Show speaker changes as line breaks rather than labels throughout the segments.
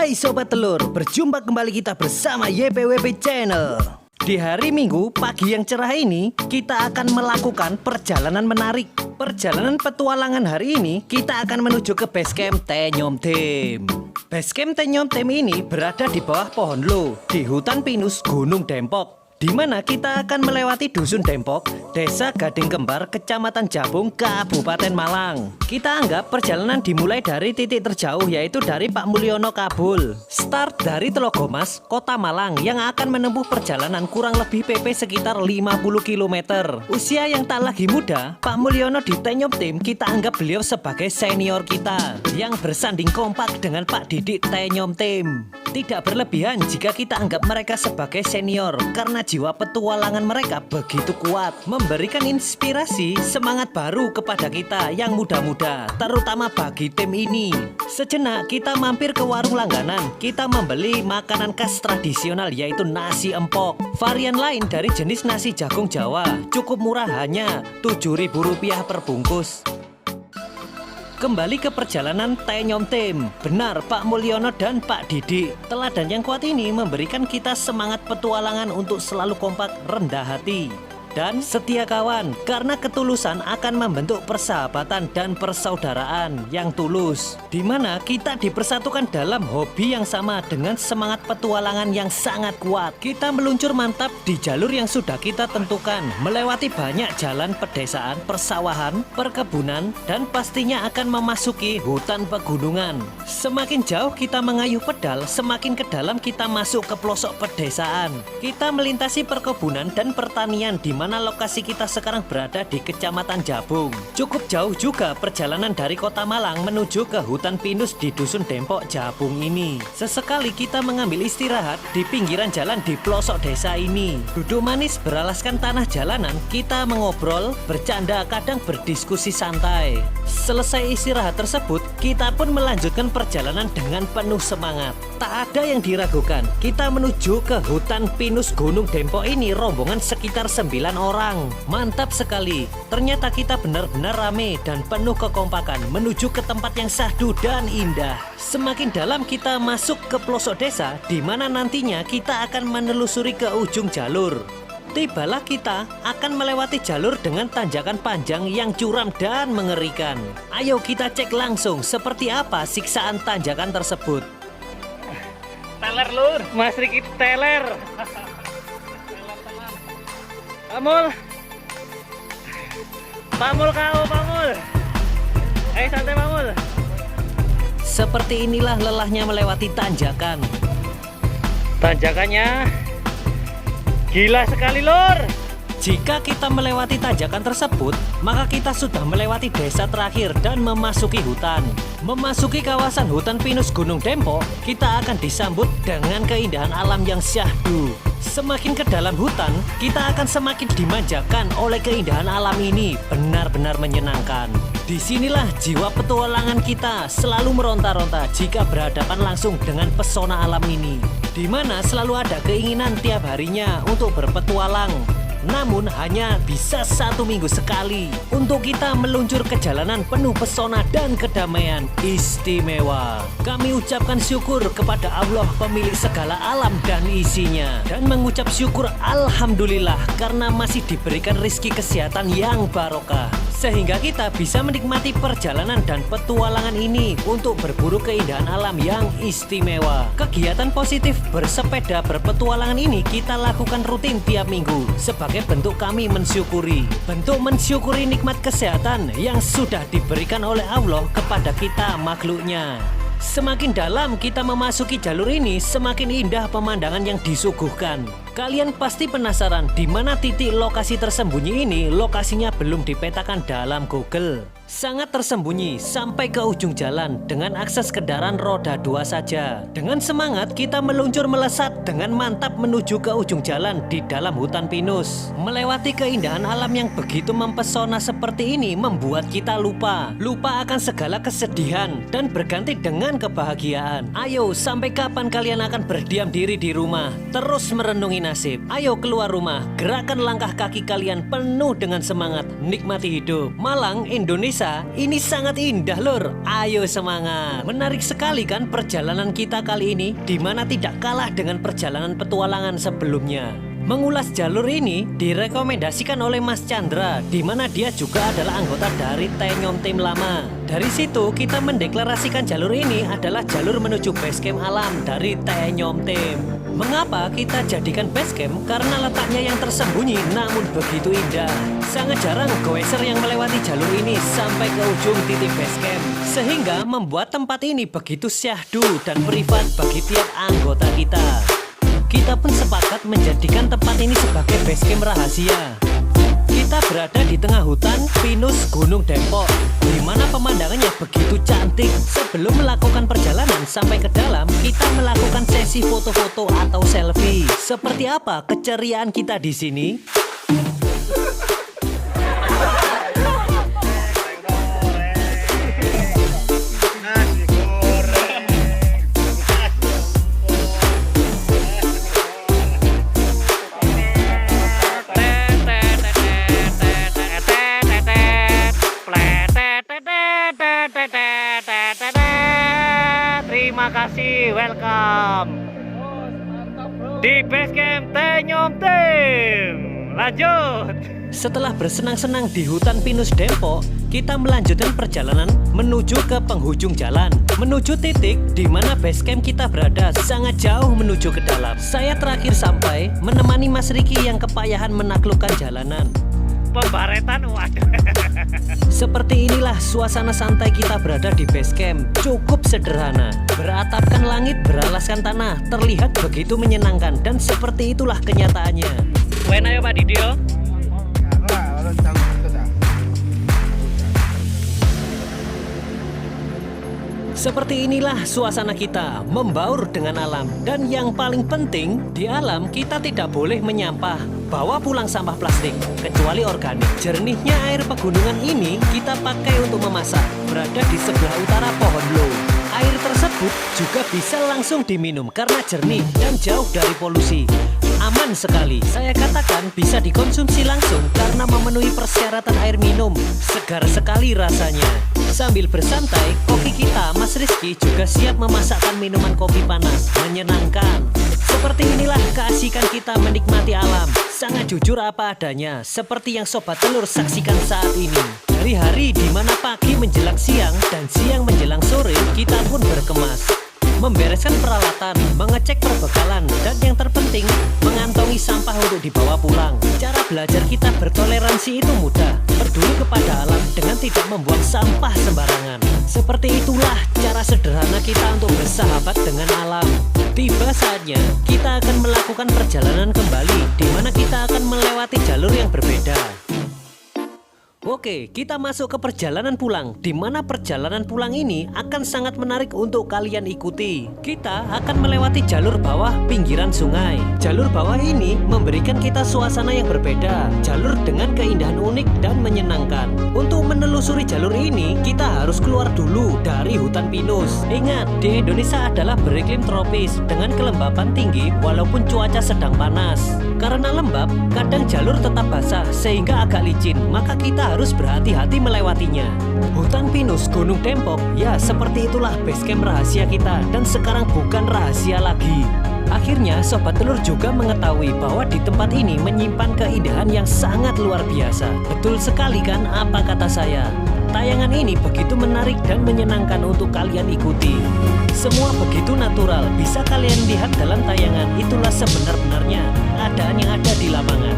Hai Sobat Telur, berjumpa kembali kita bersama YPWP Channel. Di hari Minggu pagi yang cerah ini, kita akan melakukan perjalanan menarik. Perjalanan petualangan hari ini, kita akan menuju ke basecamp Tenyom Tim. Basecamp Tenyom Tim ini berada di bawah pohon lo, di hutan pinus Gunung Dempok, di mana kita akan melewati Dusun Dempok, Desa Gading Kembar, Kecamatan Jabung, Kabupaten Malang. Kita anggap perjalanan dimulai dari titik terjauh, yaitu dari Pak Mulyono Kabul. Start dari Telogomas, Kota Malang, yang akan menempuh perjalanan kurang lebih PP sekitar 50 km. Usia yang tak lagi muda, Pak Mulyono di Tenyom Tim, kita anggap beliau sebagai senior kita, yang bersanding kompak dengan Pak Didik Tenyom Tim. Tidak berlebihan jika kita anggap mereka sebagai senior, karena jiwa petualangan mereka begitu kuat, memberikan inspirasi, semangat baru kepada kita yang muda-muda, terutama bagi tim ini. Sejenak kita mampir ke warung langganan, kita membeli makanan khas tradisional yaitu nasi empok. Varian lain dari jenis nasi jagung Jawa, cukup murah, hanya Rp7.000 per bungkus. Kembali ke perjalanan Tenyom Tim. Benar, Pak Mulyono dan Pak Didik, teladan yang kuat ini memberikan kita semangat petualangan untuk selalu kompak, rendah hati, dan setia kawan, karena ketulusan akan membentuk persahabatan dan persaudaraan yang tulus, di mana kita dipersatukan dalam hobi yang sama dengan semangat petualangan yang sangat kuat. Kita meluncur mantap di jalur yang sudah kita tentukan, melewati banyak jalan pedesaan, persawahan, perkebunan, dan pastinya akan memasuki hutan pegunungan. Semakin jauh kita mengayuh pedal, semakin ke dalam kita masuk ke pelosok pedesaan. Kita melintasi perkebunan dan pertanian, di mana lokasi kita sekarang berada di Kecamatan Jabung. Cukup jauh juga perjalanan dari Kota Malang menuju ke hutan pinus di Dusun Dempok Jabung ini. Sesekali kita mengambil istirahat di pinggiran jalan di pelosok desa ini. Duduk manis beralaskan tanah jalanan, kita mengobrol, bercanda, kadang berdiskusi santai. Selesai istirahat tersebut, kita pun melanjutkan perjalanan dengan penuh semangat. Tak ada yang diragukan, kita menuju ke hutan pinus Gunung Dempok ini rombongan sekitar 9 orang. Mantap sekali. Ternyata kita benar-benar rame dan penuh kekompakan menuju ke tempat yang syahdu dan indah. Semakin dalam kita masuk ke pelosok desa, di mana nantinya kita akan menelusuri ke ujung jalur. Tibalah kita akan melewati jalur dengan tanjakan panjang yang curam dan mengerikan. Ayo kita cek langsung seperti apa siksaan tanjakan tersebut.
Teler lur, Mas Riki teler. Pamul, Pamul kau, Pamul. Ayo santai Pamul.
Seperti inilah lelahnya melewati tanjakan.
Tanjakannya gila sekali lur.
Jika kita melewati tanjakan tersebut, maka kita sudah melewati desa terakhir dan memasuki hutan. Memasuki kawasan hutan pinus Gunung Dempok, kita akan disambut dengan keindahan alam yang syahdu. Semakin ke dalam hutan, kita akan semakin dimanjakan oleh keindahan alam ini, benar-benar menyenangkan. Disinilah jiwa petualangan kita selalu meronta-ronta jika berhadapan langsung dengan pesona alam ini, di mana selalu ada keinginan tiap harinya untuk berpetualang. Namun hanya bisa 1 minggu sekali untuk kita meluncur ke jalanan penuh pesona dan kedamaian istimewa. Kami ucapkan syukur kepada Allah pemilik segala alam dan isinya, dan mengucap syukur alhamdulillah karena masih diberikan rizki kesehatan yang barokah, sehingga kita bisa menikmati perjalanan dan petualangan ini untuk berburu keindahan alam yang istimewa. Kegiatan positif bersepeda berpetualangan ini kita lakukan rutin tiap minggu sebagai bentuk kami mensyukuri. Bentuk mensyukuri nikmat kesehatan yang sudah diberikan oleh Allah kepada kita makhluknya. Semakin dalam kita memasuki jalur ini, semakin indah pemandangan yang disuguhkan. Kalian pasti penasaran di mana titik lokasi tersembunyi ini. Lokasinya belum dipetakan dalam Google. Sangat tersembunyi sampai ke ujung jalan dengan akses kendaraan roda 2 saja. Dengan semangat kita meluncur melesat dengan mantap menuju ke ujung jalan di dalam hutan pinus. Melewati keindahan alam yang begitu mempesona seperti ini membuat kita lupa akan segala kesedihan dan berganti dengan kebahagiaan. Ayo, sampai kapan kalian akan berdiam diri di rumah terus merenungi nasib? Ayo keluar rumah, gerakan langkah kaki kalian penuh dengan semangat, nikmati hidup. Malang, Indonesia desa, ini sangat indah lur. Ayo semangat. Menarik sekali kan perjalanan kita kali ini, di mana tidak kalah dengan perjalanan petualangan sebelumnya. Mengulas jalur ini direkomendasikan oleh Mas Chandra, di mana dia juga adalah anggota dari Tenyom Tim lama. Dari situ kita mendeklarasikan jalur ini adalah jalur menuju basecamp alam dari Tenyom Tim. Mengapa kita jadikan basecamp? Karena letaknya yang tersembunyi namun begitu indah. Sangat jarang goeser yang melewati jalur ini sampai ke ujung titik basecamp, sehingga membuat tempat ini begitu syahdu dan privat bagi tiap anggota kita. Kita pun sepakat menjadikan tempat ini sebagai basecamp rahasia. Kita berada di tengah hutan pinus Gunung Dempok, di mana pemandangannya begitu cantik. Sebelum melakukan perjalanan sampai ke dalam, kita melakukan sesi foto-foto atau selfie. Seperti apa keceriaan kita di sini?
Terima kasih, welcome di basecamp Tenyom Tim. Lanjut.
Setelah bersenang-senang di hutan pinus Dempok, kita melanjutkan perjalanan menuju ke penghujung jalan, menuju titik di mana basecamp kita berada sangat jauh menuju ke dalam. Saya terakhir sampai menemani Mas Riki yang kepayahan menaklukkan jalanan.
Pembaretan, waduh.
Seperti inilah suasana santai kita berada di basecamp. Cukup sederhana, beratapkan langit, beralaskan tanah, terlihat begitu menyenangkan. Dan seperti itulah kenyataannya.
Wena yo Pak Didio.
Seperti inilah suasana kita, membaur dengan alam. Dan yang paling penting, di alam kita tidak boleh menyampah, bawa pulang sampah plastik, kecuali organik. Jernihnya air pegunungan ini kita pakai untuk memasak, berada di sebelah utara pohon low. Air tersebut juga bisa langsung diminum karena jernih dan jauh dari polusi. Aman sekali, saya katakan bisa dikonsumsi langsung karena memenuhi persyaratan air minum. Segar sekali rasanya. Sambil bersantai, koki kita, Mas Rizky, juga siap memasakkan minuman kopi panas. Menyenangkan. Seperti inilah keasikan kita menikmati alam. Sangat jujur apa adanya, seperti yang Sobat Telur saksikan saat ini. Dari hari di mana pagi menjelang siang dan siang menjelang sore, kita pun berkemas. Membereskan peralatan, mengecek perbekalan, dan yang terpenting, mengantongi sampah untuk dibawa pulang. Cara belajar kita bertoleransi itu mudah, peduli kepada alam dengan tidak membuang sampah sembarangan. Seperti itulah cara sederhana kita untuk bersahabat dengan alam. Tiba saatnya, kita akan melakukan perjalanan kembali, di mana kita akan melewati jalur yang berbeda. Oke, kita masuk ke perjalanan pulang, di mana perjalanan pulang ini akan sangat menarik untuk kalian ikuti. Kita akan melewati jalur bawah pinggiran sungai. Jalur bawah ini memberikan kita suasana yang berbeda, jalur dengan keindahan unik dan menyenangkan. Untuk menelusuri jalur ini, kita harus keluar dulu dari hutan pinus. Ingat, di Indonesia adalah beriklim tropis dengan kelembapan tinggi walaupun cuaca sedang panas. Karena lembab, kadang jalur tetap basah sehingga agak licin, maka kita harus berhati-hati melewatinya. Hutan pinus Gunung Dempok, ya seperti itulah basecamp rahasia kita, dan sekarang bukan rahasia lagi. Akhirnya Sobat Telur juga mengetahui bahwa di tempat ini menyimpan keindahan yang sangat luar biasa. Betul sekali kan apa kata saya? Tayangan ini begitu menarik dan menyenangkan untuk kalian ikuti. Semua begitu natural, bisa kalian lihat dalam tayangan. Itulah sebenar-benarnya keadaan yang ada di lapangan.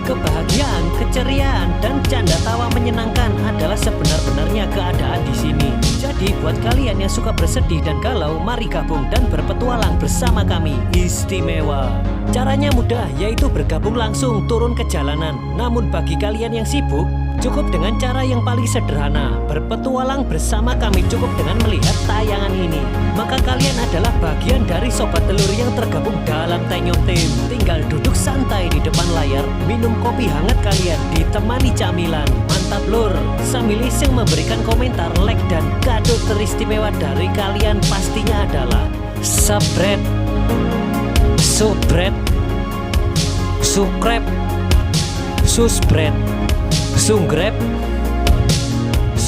Kebahagiaan, keceriaan, dan canda tawa menyenangkan adalah sebenar-benarnya keadaan di sini. Jadi buat kalian yang suka bersedih dan galau, mari gabung dan berpetualang bersama kami. Istimewa. Caranya mudah, yaitu bergabung langsung turun ke jalanan. Namun bagi kalian yang sibuk, cukup dengan cara yang paling sederhana. Berpetualang bersama kami cukup dengan melihat tayangan ini. Maka kalian adalah bagian dari Sobat Telur yang tergabung dalam Tenyom Tim. Tinggal duduk santai di depan layar, minum kopi hangat kalian, ditemani camilan. Mantap lur. Sambil iseng memberikan komentar, like, dan kado teristimewa dari kalian pastinya adalah subscribe, subscribe, subscribe, subscribe, subscribe,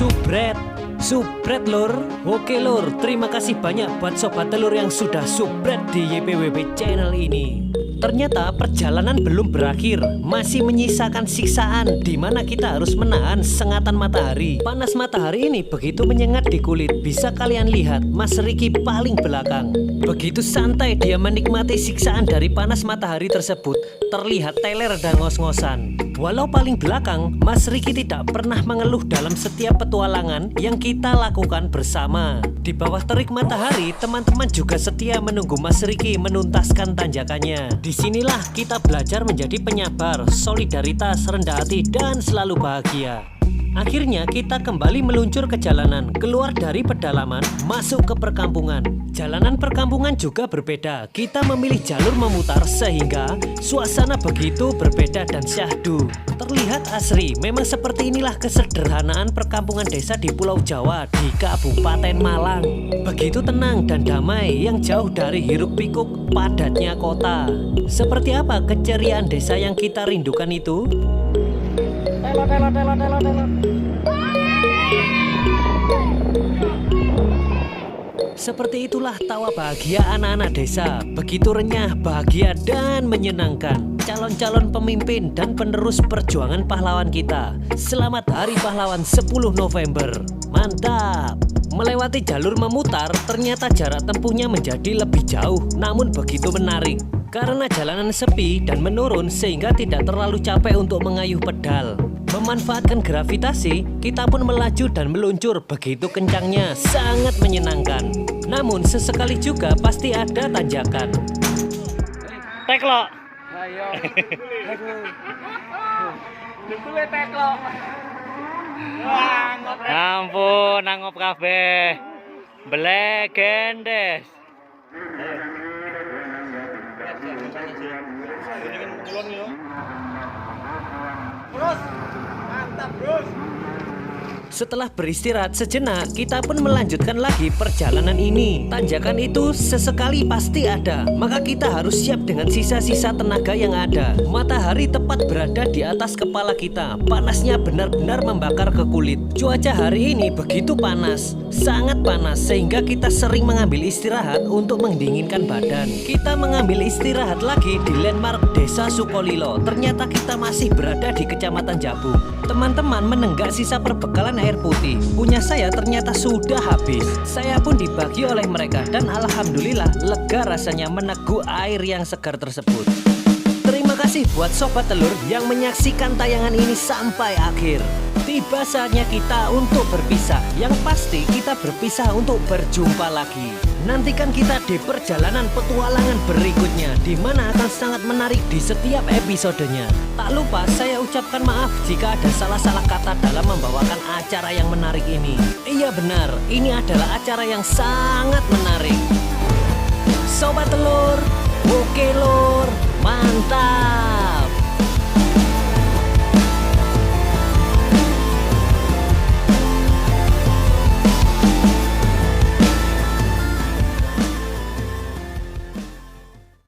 Subret lur. Oke lur, terima kasih banyak buat sobat telur yang sudah subret di YPWB channel ini. Ternyata perjalanan belum berakhir, masih menyisakan siksaan di mana kita harus menahan sengatan matahari. Panas matahari ini begitu menyengat di kulit. Bisa kalian lihat, Mas Riki paling belakang. Begitu santai dia menikmati siksaan dari panas matahari tersebut. Terlihat teler dan ngos-ngosan. Walau paling belakang, Mas Riki tidak pernah mengeluh dalam setiap petualangan yang kita lakukan bersama. Di bawah terik matahari, teman-teman juga setia menunggu Mas Riki menuntaskan tanjakannya. Disinilah kita belajar menjadi penyabar, solidaritas, rendah hati, dan selalu bahagia. Akhirnya kita kembali meluncur ke jalanan, keluar dari pedalaman, masuk ke perkampungan. Jalanan perkampungan juga berbeda. Kita memilih jalur memutar sehingga suasana begitu berbeda dan syahdu. Terlihat asri. Memang seperti inilah kesederhanaan perkampungan desa di Pulau Jawa di Kabupaten Malang. Begitu tenang dan damai yang jauh dari hiruk pikuk padatnya kota. Seperti apa keceriaan desa yang kita rindukan itu? Seperti itulah tawa bahagia anak-anak desa. Begitu renyah, bahagia, dan menyenangkan. Calon-calon pemimpin dan penerus perjuangan pahlawan kita. Selamat Hari Pahlawan 10 November. Mantap! Melewati jalur memutar, ternyata jarak tempuhnya menjadi lebih jauh, namun begitu menarik. Karena jalanan sepi dan menurun sehingga tidak terlalu capek untuk mengayuh pedal. Memanfaatkan gravitasi, kita pun melaju dan meluncur begitu kencangnya, sangat menyenangkan. Namun sesekali juga pasti ada tanjakan.
Teklok.
Ayo. Dukule teklok.
Ampun, nangop kabeh. Blegendes.
Bros. Mantap, Bros.
Setelah beristirahat sejenak, kita pun melanjutkan lagi perjalanan ini. Tanjakan itu sesekali pasti ada, maka kita harus siap dengan sisa-sisa tenaga yang ada. Matahari tepat berada di atas kepala kita. Panasnya benar-benar membakar ke kulit. Cuaca hari ini begitu panas, sangat panas, sehingga kita sering mengambil istirahat untuk mendinginkan badan. Kita mengambil istirahat lagi di landmark Desa Sukolilo. Ternyata kita masih berada di Kecamatan Jabung. Teman-teman menenggak sisa perbekalan air putih. Punya saya ternyata sudah habis. Saya pun dibagi oleh mereka dan alhamdulillah lega rasanya meneguk air yang segar tersebut. Terima kasih buat sobat telur yang menyaksikan tayangan ini sampai akhir. Tiba saatnya kita untuk berpisah. Yang pasti kita berpisah untuk berjumpa lagi. Nantikan kita di perjalanan petualangan berikutnya, di mana akan sangat menarik di setiap episodenya. Tak lupa saya ucapkan maaf jika ada salah-salah kata dalam membawakan acara yang menarik ini. Iya benar, ini adalah acara yang sangat menarik. Sobat telur, oke lur, mantap.